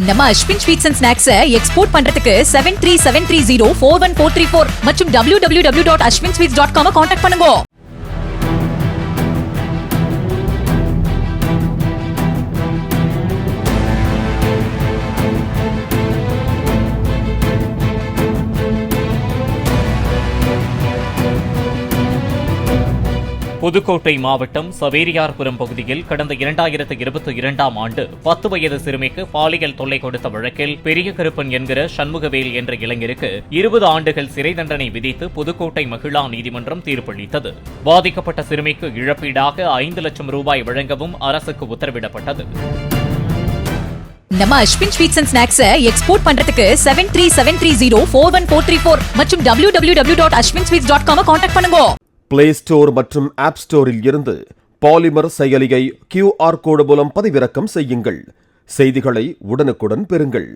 நம்ம Ashwin sweets and snacks export பண்றதுக்கு 7373041434 மற்றும் www.ashwinsweets.com கான்டாக்ட் பண்ணுங்க. புதுக்கோட்டை மாவட்டம் சவேரியார்புரம் பகுதியில் கடந்த 2022ஆம் ஆண்டு 10 வயது சிறுமிக்கு பாலியல் தொல்லை கொடுத்த வழக்கில் பெரிய கருப்பன் என்கிற சண்முகவேல் என்ற இளைஞருக்கு 20 ஆண்டுகள் சிறை தண்டனை விதித்து புதுக்கோட்டை மகிழா நீதிமன்றம் தீர்ப்பளித்தது. பாதிக்கப்பட்ட சிறுமிக்கு இழப்பீடாக 5 லட்சம் ரூபாய் வழங்கவும் அரசுக்கு உத்தரவிடப்பட்டது. நம்ம Ashwin sweets and snacks export பண்றதுக்கு 7373041434 மற்றும் www.ashwinsweets.com கான்டாக்ட் பண்ணுங்க. பிளே ஸ்டோர் மற்றும் ஆப் ஸ்டோரில் இருந்து பாலிமர் செயலியை QR கோடு மூலம் பதிவிறக்கம் செய்யுங்கள். செய்திகளை உடனுக்குடன் பெறுங்கள்.